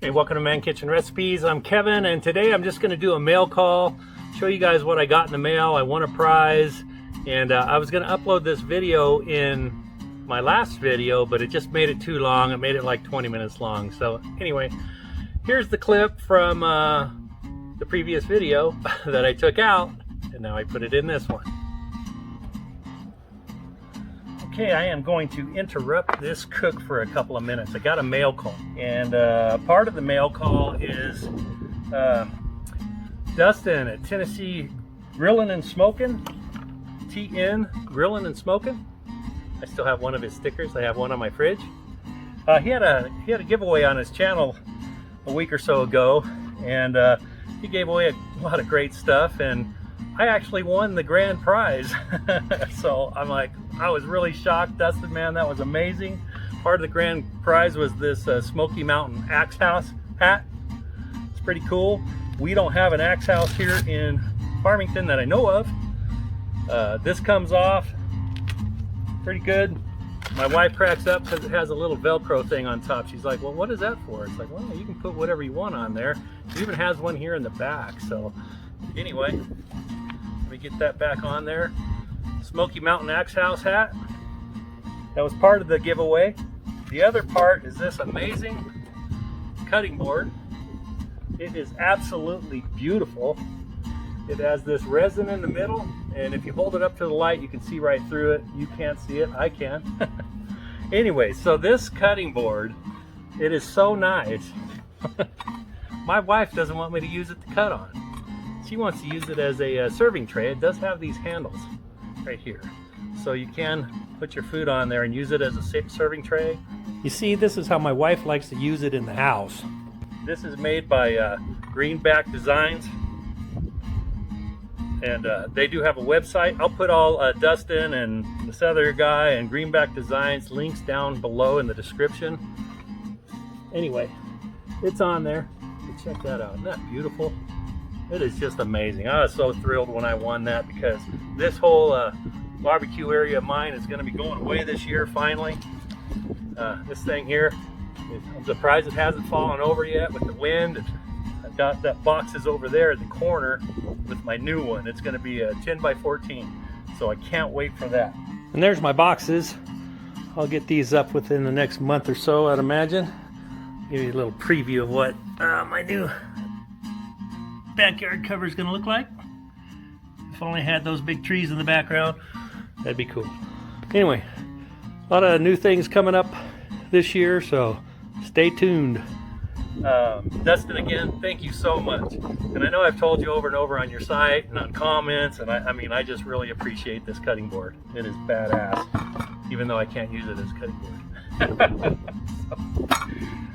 Hey, welcome to Man Kitchen Recipes. I'm Kevin, and today I'm just going to do a mail call, show you guys what I got in the mail. I won a prize, and I was going to upload this video in my last video, but it just made it too long. It made it like 20 minutes long. So anyway, here's the clip from the previous video that I took out, and now I put it in this one. Okay, I am going to interrupt this cook for a couple of minutes. I got a mail call, and part of the mail call is Dustin at Tennessee Grillin Smokin, TN Grillin Smokin. I still have one of his stickers. I have one on my fridge. He had a giveaway on his channel a week or so ago, and he gave away a lot of great stuff, and I actually won the grand prize. So I'm like, I was really shocked. Dustin, man, that was amazing. Part of the grand prize was this Smoky Mountain Axe House hat. It's pretty cool. We don't have an axe house here in Farmington that I know of. This comes off pretty good. My wife cracks up because it has a little Velcro thing on top. She's like, well, what is that for? It's like, well, you can put whatever you want on there. It even has one here in the back. So anyway, let me get that back on there. Smoky Mountain Axe House hat. That was part of the giveaway. The other part is this amazing cutting board. It is absolutely beautiful. It has this resin in the middle, and if you hold it up to the light, you can see right through it. You can't see it, I can. Anyway, so this cutting board, it is so nice. My wife doesn't want me to use it to cut on. She wants to use it as a serving tray. It does have these handles right here, so you can put your food on there and use it as a serving tray. You see, this is how my wife likes to use it in the house. This is made by Greenback Designs, and they do have a website. I'll put all Dustin and this other guy and Greenback Designs links down below in the description. Anyway, it's on there. Check that out. Isn't that beautiful? It is just amazing. I was so thrilled when I won that, because this whole barbecue area of mine is going to be going away this year finally. This thing here, I'm surprised it hasn't fallen over yet with the wind. I've got that boxes over there in the corner with my new one. It's going to be a 10 by 14, so I can't wait for that. And there's my boxes. I'll get these up within the next month or so, I'd imagine. Give you a little preview of what my new backyard cover is going to look like. If only I had those big trees in the background, that'd be cool. Anyway, a lot of new things coming up this year, so stay tuned. Dustin, again, thank you so much. And I know I've told you over and over on your site and on comments, and I mean, I just really appreciate this cutting board. It is badass, even though I can't use it as a cutting board.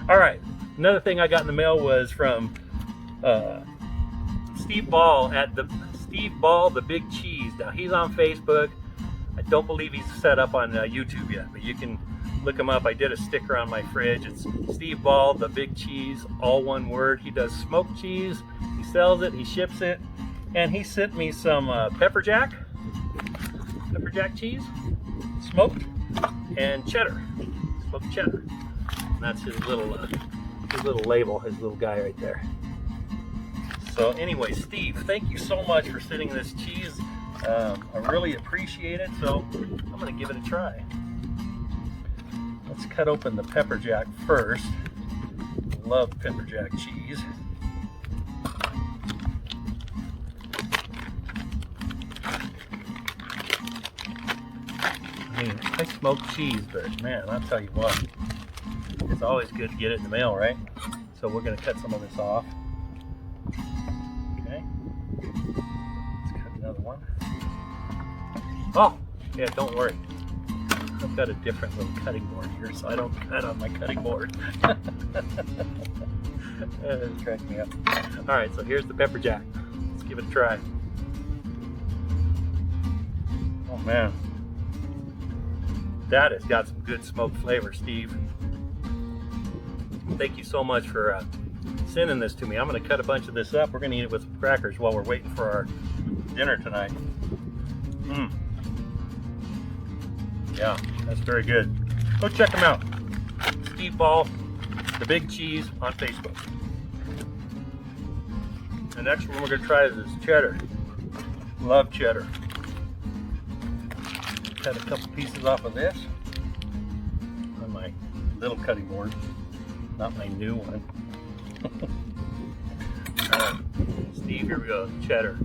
All right, another thing I got in the mail was from Steve Ball at SteveBallTheBigCheese. Now, he's on Facebook. I don't believe he's set up on YouTube yet, but you can look him up. I did a sticker on my fridge. It's SteveBallTheBigCheese, all one word. He does smoked cheese. He sells it. He ships it. And he sent me some pepper jack cheese, smoked, and cheddar, smoked cheddar. And that's his little label, his little guy right there. So anyway, Steve, thank you so much for sending this cheese. I really appreciate it, so I'm going to give it a try. Let's cut open the pepper jack first. Love pepper jack cheese. I mean, I smoke cheese, but man, I'll tell you what, it's always good to get it in the mail, right? So we're going to cut some of this off. Okay, let's cut another one. Oh, yeah, don't worry. I've got a different little cutting board here, so I don't cut on my cutting board. It cracks me up. All right, so here's the pepper jack. Let's give it a try. Oh man, that has got some good smoked flavor, Steve. Thank you so much for sending this to me. I'm going to cut a bunch of this up. We're going to eat it with some crackers while we're waiting for our dinner tonight. Yeah, that's very good. Go check them out. Steve Ball, the Big Cheese on Facebook. The next one we're going to try is this cheddar. Love cheddar. Cut a couple pieces off of this on my little cutting board, not my new one. Steve, here we go, cheddar.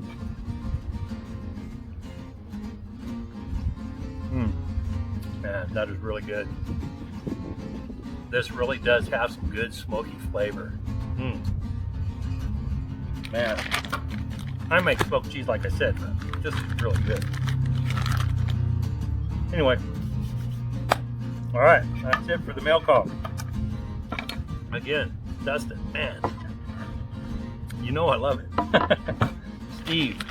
Man, that is really good. This really does have some good smoky flavor. Man, I make smoked cheese like I said, but this is really good. Anyway, all right, that's it for the mail call. Again, Dustin, man, you know I love it. Steve,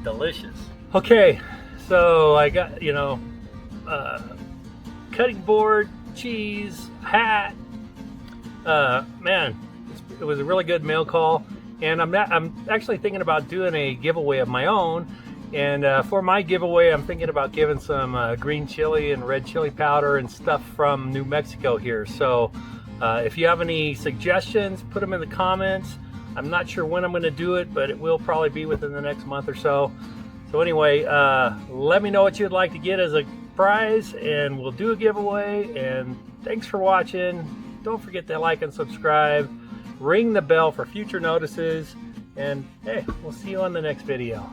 delicious. Okay, so I got, you know, cutting board, cheese, hat. Man, it was a really good mail call, and I'm actually thinking about doing a giveaway of my own. And for my giveaway, I'm thinking about giving some green chili and red chili powder and stuff from New Mexico here. So if you have any suggestions, put them in the comments. I'm not sure when I'm going to do it, but it will probably be within the next month or so. So anyway, let me know what you'd like to get as a prize, and we'll do a giveaway. And thanks for watching. Don't forget to like and subscribe. Ring the bell for future notices. And hey, we'll see you on the next video.